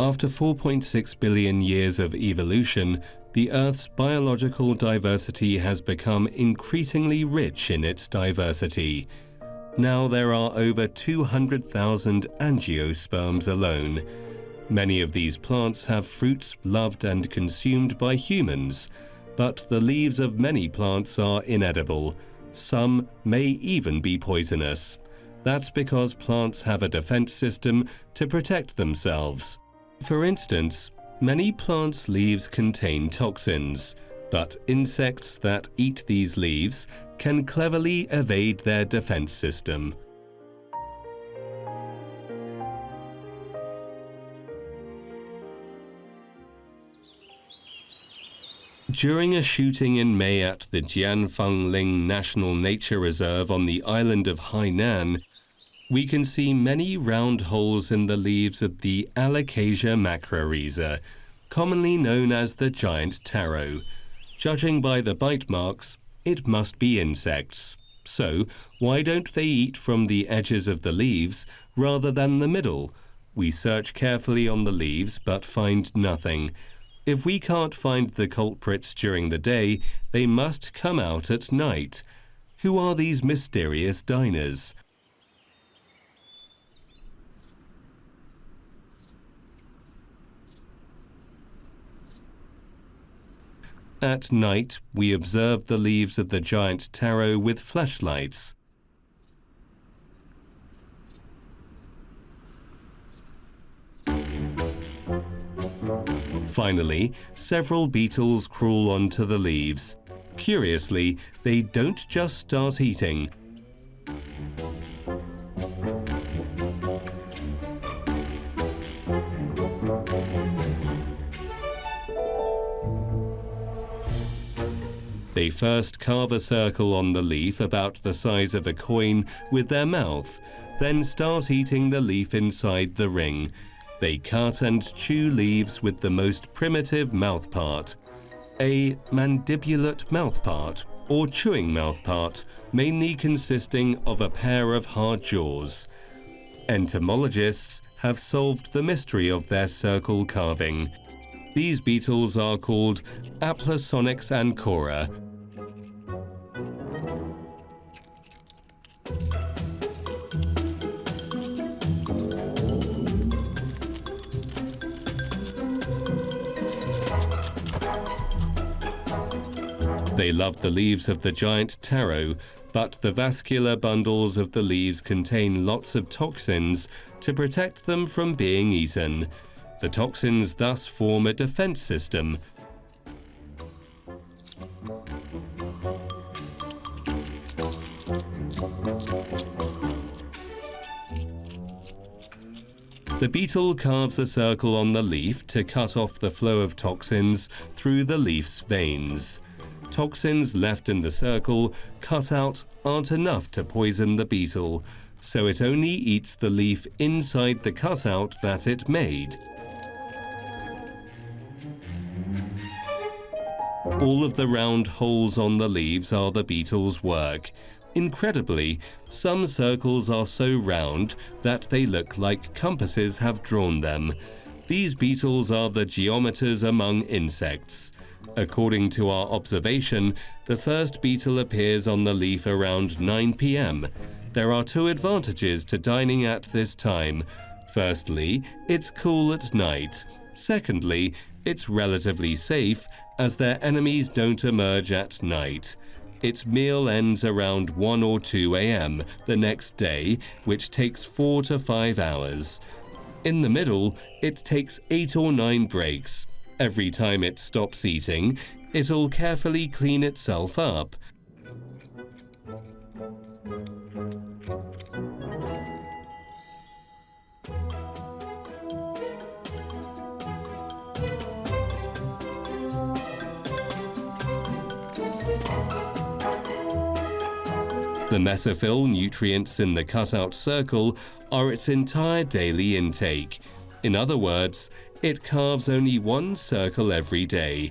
After 4.6 billion years of evolution, the Earth's biological diversity has become increasingly rich in its diversity. Now there are over 200,000 angiosperms alone. Many of these plants have fruits loved and consumed by humans, but the leaves of many plants are inedible. Some may even be poisonous. That's because plants have a defense system to protect themselves. For instance, many plants' leaves contain toxins, but insects that eat these leaves can cleverly evade their defense system. During a shooting in May at the Jianfengling National Nature Reserve on the island of Hainan, we can see many round holes in the leaves of the Alocasia macrorhiza, commonly known as the giant taro. Judging by the bite marks, it must be insects. So, why don't they eat from the edges of the leaves rather than the middle? We search carefully on the leaves but find nothing. If we can't find the culprits during the day, they must come out at night. Who are these mysterious diners? At night, we observe the leaves of the giant taro with flashlights. Finally, several beetles crawl onto the leaves. Curiously, they don't just start eating. They first carve a circle on the leaf about the size of a coin with their mouth, then start eating the leaf inside the ring. They cut and chew leaves with the most primitive mouthpart, a mandibulate mouthpart or chewing mouthpart, mainly consisting of a pair of hard jaws. Entomologists have solved the mystery of their circle carving. These beetles are called Aplasonyx ancora. They love the leaves of the giant taro, but the vascular bundles of the leaves contain lots of toxins to protect them from being eaten. The toxins thus form a defense system. The beetle carves a circle on the leaf to cut off the flow of toxins through the leaf's veins. Toxins left in the circle, cut out, aren't enough to poison the beetle, so it only eats the leaf inside the cutout that it made. All of the round holes on the leaves are the beetle's work. Incredibly, some circles are so round that they look like compasses have drawn them. These beetles are the geometers among insects. According to our observation, the first beetle appears on the leaf around 9 p.m. There are two advantages to dining at this time. Firstly, it's cool at night. Secondly, it's relatively safe, as their enemies don't emerge at night. Its meal ends around 1 or 2 a.m. the next day, which takes 4 to 5 hours. In the middle, it takes 8 or 9 breaks. Every time it stops eating, it'll carefully clean itself up. The mesophyll nutrients in the cutout circle are its entire daily intake. In other words, it carves only one circle every day.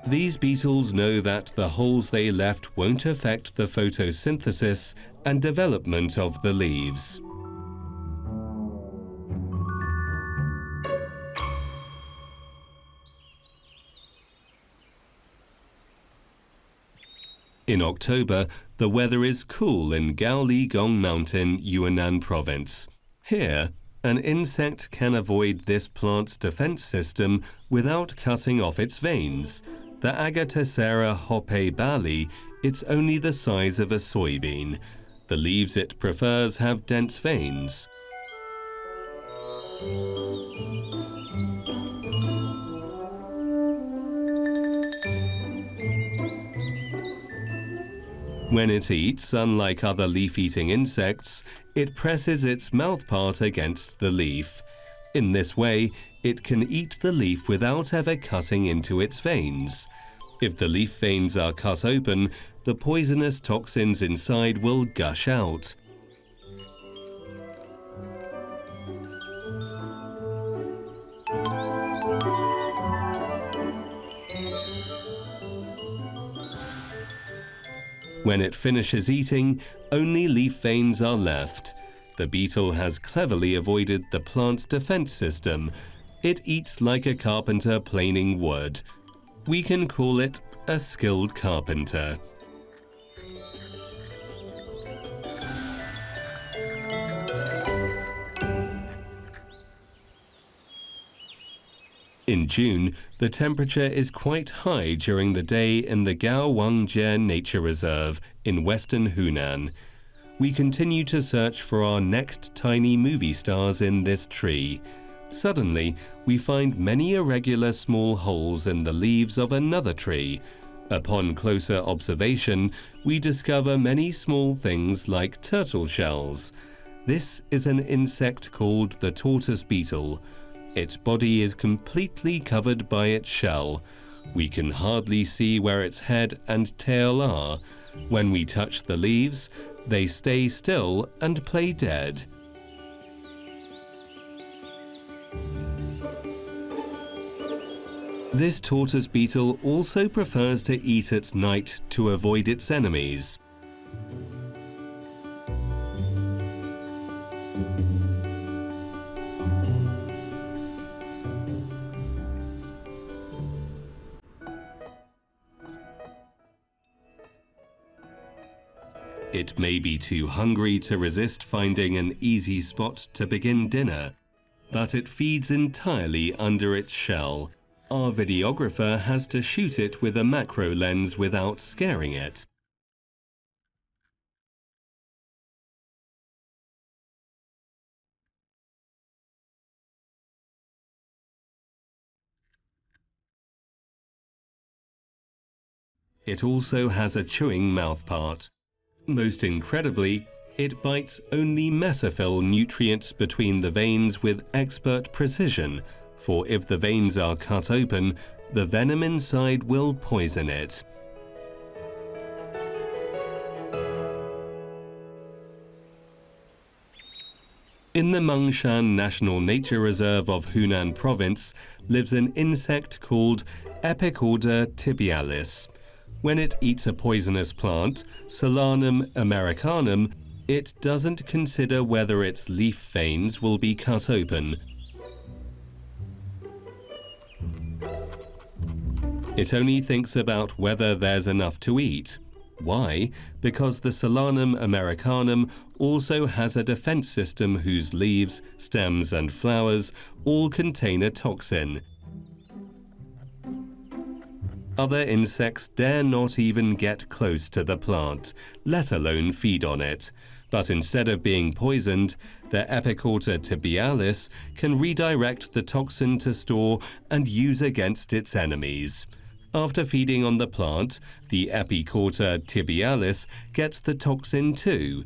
These beetles know that the holes they left won't affect the photosynthesis and development of the leaves. In October, the weather is cool in Gaoligong Mountain, Yunnan Province. Here, an insect can avoid this plant's defense system without cutting off its veins. The Agathocera hoppe bali, it's only the size of a soybean. The leaves it prefers have dense veins. When it eats, unlike other leaf-eating insects, it presses its mouthpart against the leaf. In this way, it can eat the leaf without ever cutting into its veins. If the leaf veins are cut open, the poisonous toxins inside will gush out. When it finishes eating, only leaf veins are left. The beetle has cleverly avoided the plant's defense system. It eats like a carpenter planing wood. We can call it a skilled carpenter. In June, the temperature is quite high during the day in the Gaowangje Nature Reserve in western Hunan. We continue to search for our next tiny movie stars in this tree. Suddenly, we find many irregular small holes in the leaves of another tree. Upon closer observation, we discover many small things like turtle shells. This is an insect called the tortoise beetle. Its body is completely covered by its shell. We can hardly see where its head and tail are. When we touch the leaves, they stay still and play dead. This tortoise beetle also prefers to eat at night to avoid its enemies. It may be too hungry to resist finding an easy spot to begin dinner, but it feeds entirely under its shell. Our videographer has to shoot it with a macro lens without scaring it. It also has a chewing mouthpart. Most incredibly, it bites only mesophyll nutrients between the veins with expert precision, for if the veins are cut open, the venom inside will poison it. In the Mengshan National Nature Reserve of Hunan Province lives an insect called Epicorda tibialis. When it eats a poisonous plant, Solanum americanum, it doesn't consider whether its leaf veins will be cut open. It only thinks about whether there's enough to eat. Why? Because the Solanum americanum also has a defense system whose leaves, stems, and flowers all contain a toxin. Other insects dare not even get close to the plant, let alone feed on it. But instead of being poisoned, the Epicorda tibialis can redirect the toxin to store and use against its enemies. After feeding on the plant, the Epicorda tibialis gets the toxin too.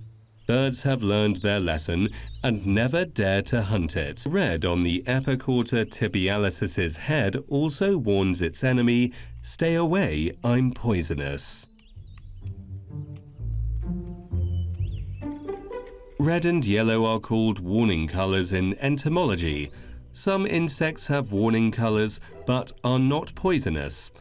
Birds have learned their lesson and never dare to hunt it. Red on the Epicorda tibialis's head also warns its enemy, "Stay away, I'm poisonous." Red and yellow are called warning colors in entomology. Some insects have warning colors but are not poisonous.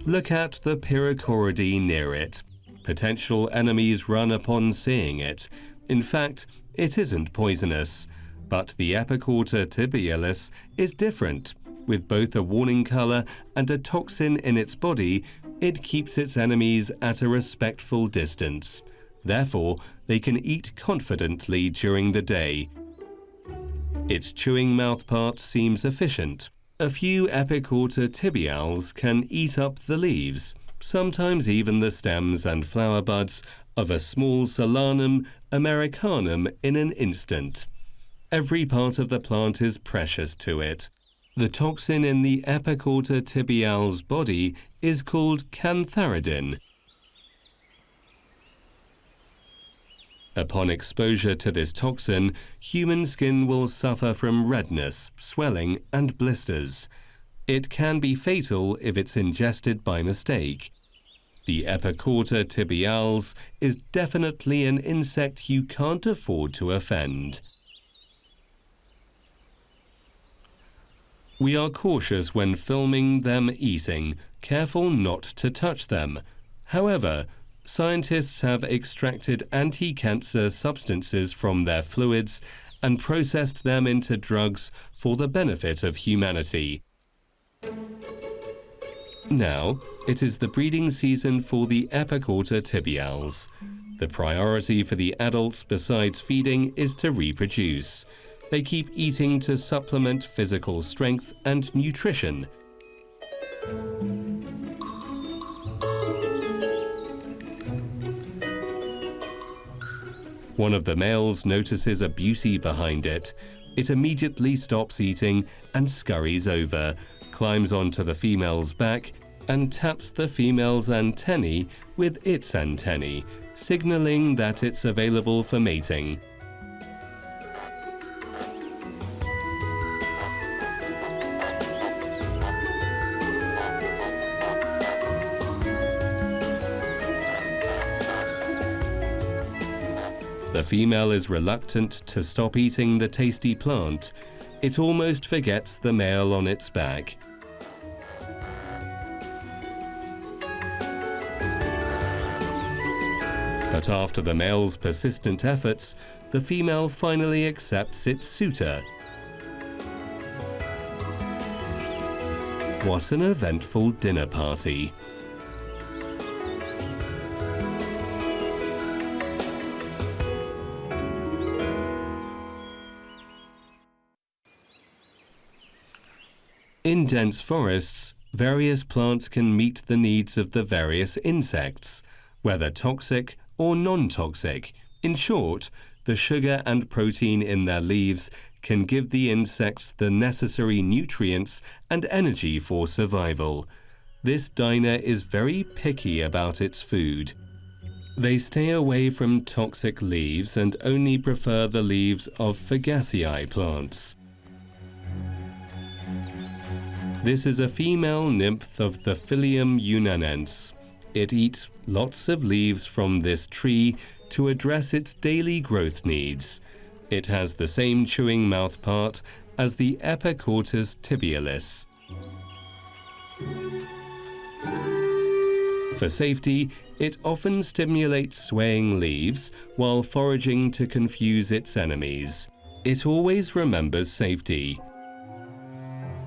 Look at the Pyracoridae near it. Potential enemies run upon seeing it. In fact, it isn't poisonous. But the Epicorda tibialis is different. With both a warning color and a toxin in its body, It keeps its enemies at a respectful distance. Therefore, they can eat confidently during the day. Its chewing mouthpart seems efficient. A few Epicorta tibials can eat up the leaves, sometimes even the stems and flower buds of a small Solanum americanum in an instant. Every part of the plant is precious to it. The toxin in the Epicorta tibial's body is called cantharidin. Upon exposure to this toxin, human skin will suffer from redness, swelling, and blisters. It can be fatal if it's ingested by mistake. The Epicorta tibials is definitely an insect you can't afford to offend. We are cautious when filming them eating, careful not to touch them. However, scientists have extracted anti-cancer substances from their fluids and processed them into drugs for the benefit of humanity. Now, it is the breeding season for the Epicorta tibials. The priority for the adults besides feeding is to reproduce. They keep eating to supplement physical strength and nutrition. One of the males notices a beauty behind it. It immediately stops eating and scurries over, climbs onto the female's back, and taps the female's antennae with its antennae, signaling that it's available for mating. The female is reluctant to stop eating the tasty plant. It almost forgets the male on its back. But after the male's persistent efforts, the female finally accepts its suitor. What an eventful dinner party! In dense forests, various plants can meet the needs of the various insects, whether toxic or non-toxic. In short, the sugar and protein in their leaves can give the insects the necessary nutrients and energy for survival. This diner is very picky about its food. They stay away from toxic leaves and only prefer the leaves of Fagaceae plants. This is a female nymph of the Phyllium unanense. It eats lots of leaves from this tree to address its daily growth needs. It has the same chewing mouthpart as the Epicortus tibialis. For safety, it often stimulates swaying leaves while foraging to confuse its enemies. It always remembers safety.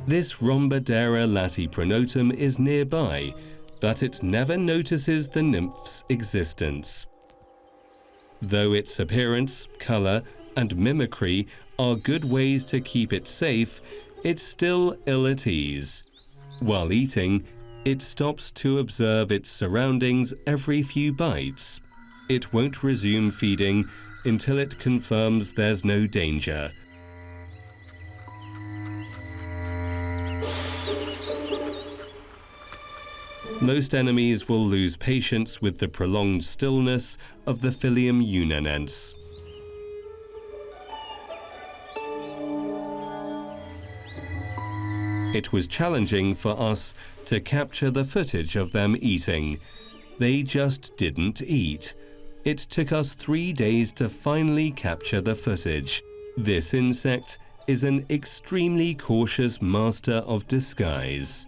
This Rhombodera latipronotum is nearby, but it never notices the nymph's existence. Though its appearance, color, and mimicry are good ways to keep it safe, it's still ill at ease. While eating, it stops to observe its surroundings every few bites. It won't resume feeding until it confirms there's no danger. Most enemies will lose patience with the prolonged stillness of the Phyllium unanense. It was challenging for us to capture the footage of them eating. They just didn't eat. It took us 3 days to finally capture the footage. This insect is an extremely cautious master of disguise.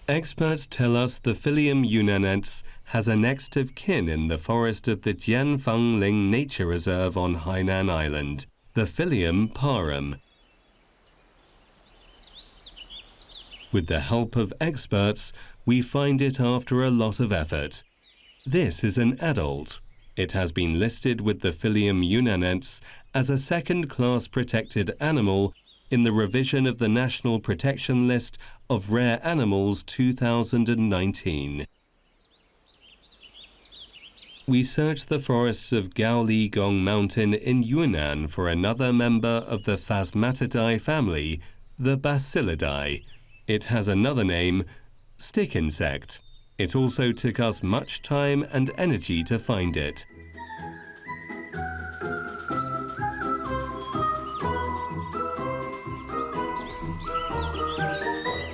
Experts tell us the Phyllium unanense has a next of kin in the forest of the Jianfengling Nature Reserve on Hainan Island, the Phyllium parum. With the help of experts, we find it after a lot of effort. This is an adult. It has been listed with the Phylum Unanense as a second-class protected animal in the revision of the National Protection List of Rare Animals 2019. We searched the forests of Gaoligong Mountain in Yunnan for another member of the Phasmatidae family, the Bacillidae. It has another name, stick insect. It also took us much time and energy to find it.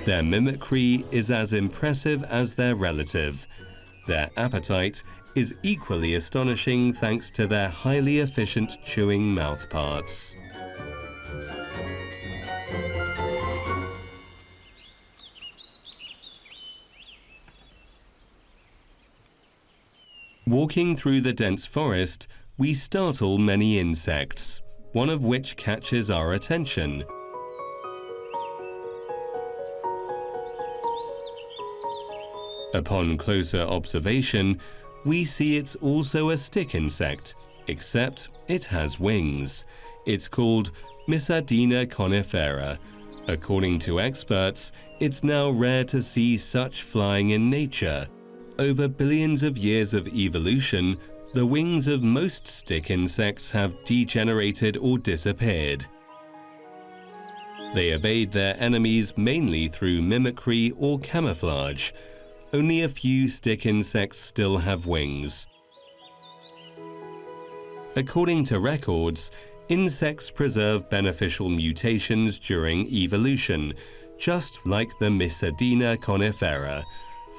Their mimicry is as impressive as their relative. Their appetite is equally astonishing thanks to their highly efficient chewing mouthparts. Walking through the dense forest, we startle many insects, one of which catches our attention. Upon closer observation, we see it's also a stick insect, except it has wings. It's called Mysadina conifera. According to experts, it's now rare to see such flying in nature. Over billions of years of evolution, the wings of most stick insects have degenerated or disappeared. They evade their enemies mainly through mimicry or camouflage. Only a few stick insects still have wings. According to records, insects preserve beneficial mutations during evolution, just like the Mysadina conifera.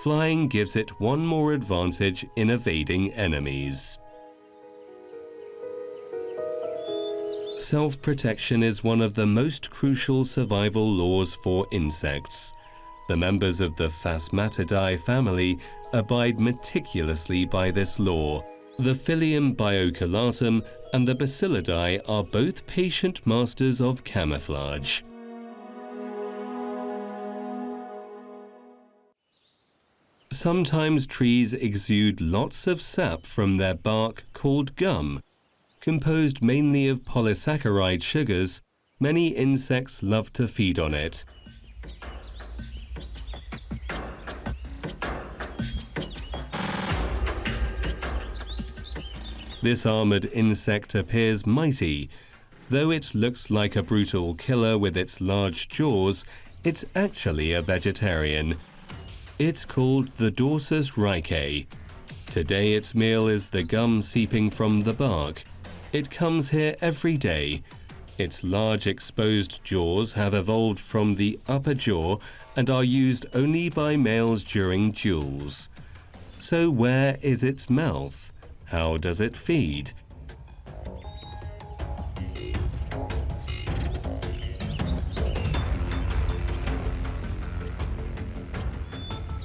Flying gives it one more advantage in evading enemies. Self-protection is one of the most crucial survival laws for insects. The members of the Phasmatidae family abide meticulously by this law. The Phylum Bioculatum and the Bacillidae are both patient masters of camouflage. Sometimes trees exude lots of sap from their bark called gum. Composed mainly of polysaccharide sugars, many insects love to feed on it. This armored insect appears mighty. Though it looks like a brutal killer with its large jaws, it's actually a vegetarian. It's called the Dorsus rhycae. Today its meal is the gum seeping from the bark. It comes here every day. Its large exposed jaws have evolved from the upper jaw and are used only by males during duels. So where is its mouth? How does it feed?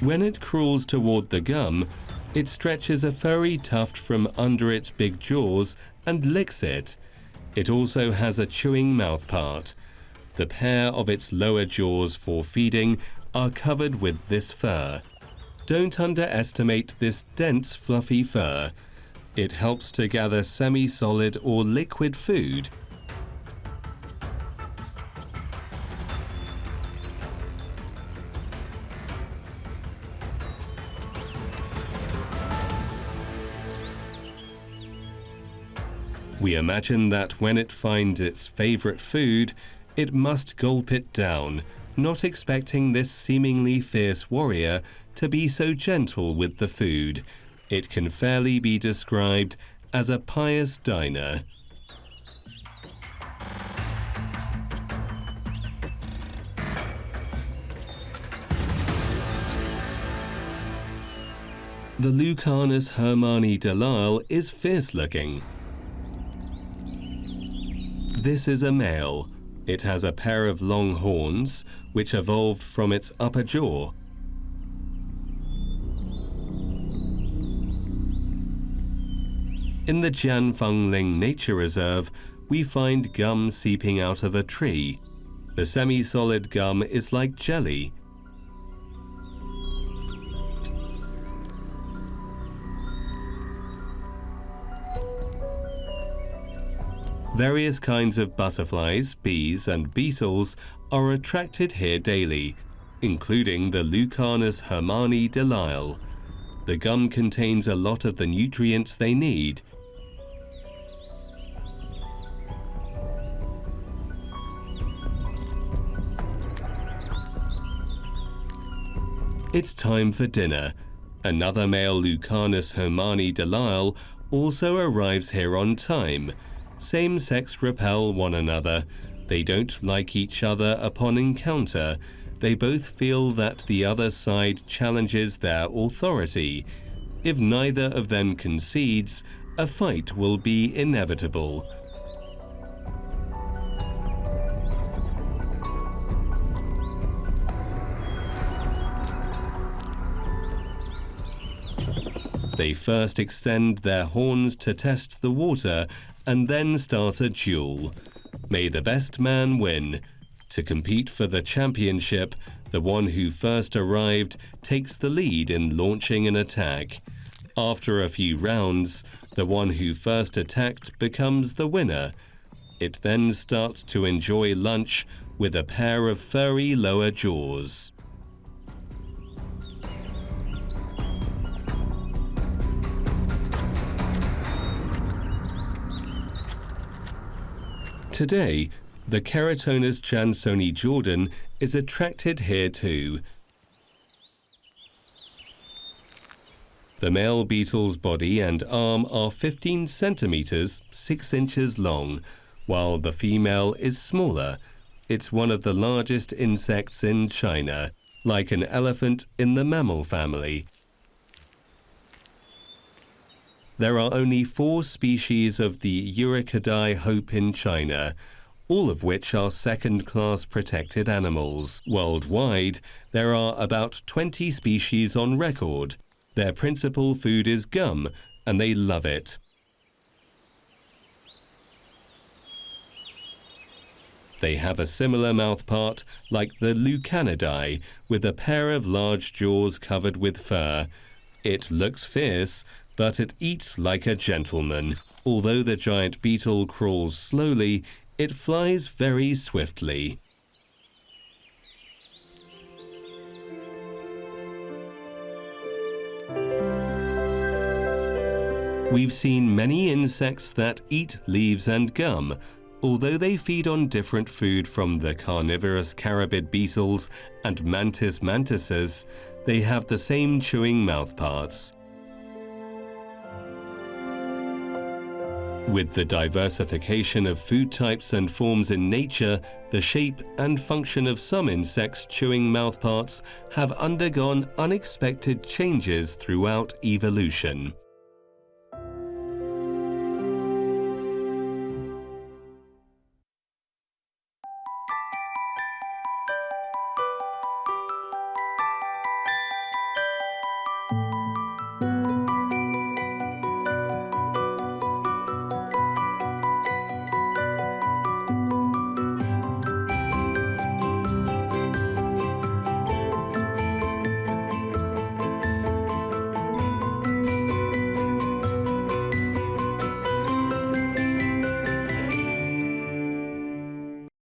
When it crawls toward the gum, it stretches a furry tuft from under its big jaws and licks it. It also has a chewing mouthpart. The pair of its lower jaws for feeding are covered with this fur. Don't underestimate this dense, fluffy fur. It helps to gather semi-solid or liquid food. We imagine that when it finds its favorite food, it must gulp it down, not expecting this seemingly fierce warrior to be so gentle with the food. It can fairly be described as a pious diner. The Lucanus hermani delisle is fierce-looking. This is a male. It has a pair of long horns, which evolved from its upper jaw. In the Jianfengling Nature Reserve, we find gum seeping out of a tree. The semi-solid gum is like jelly. Various kinds of butterflies, bees, and beetles are attracted here daily, including the Lucanus hermanii delisle. The gum contains a lot of the nutrients they need. It's time for dinner. Another male Lucanus hermanii delisle also arrives here on time. Same-sex repel one another. They don't like each other upon encounter. They both feel that the other side challenges their authority. If neither of them concedes, a fight will be inevitable. They first extend their horns to test the water and then start a duel. May the best man win. To compete for the championship, the one who first arrived takes the lead in launching an attack. After a few rounds, the one who first attacked becomes the winner. It then starts to enjoy lunch with a pair of furry lower jaws. Today, the Keratonus jansoni Jordan is attracted here too. The male beetle's body and arm are 15 centimeters, 6 inches long, while the female is smaller. It's one of the largest insects in China, like an elephant in the mammal family. There are only 4 species of the Eurychidae hope in China, all of which are second-class protected animals. Worldwide, there are about 20 species on record. Their principal food is gum, and they love it. They have a similar mouthpart like the Lucanidae, with a pair of large jaws covered with fur. It looks fierce, but it eats like a gentleman. Although the giant beetle crawls slowly, it flies very swiftly. We've seen many insects that eat leaves and gum. Although they feed on different food from the carnivorous carabid beetles and mantis mantises, they have the same chewing mouthparts. With the diversification of food types and forms in nature, the shape and function of some insects' chewing mouthparts have undergone unexpected changes throughout evolution.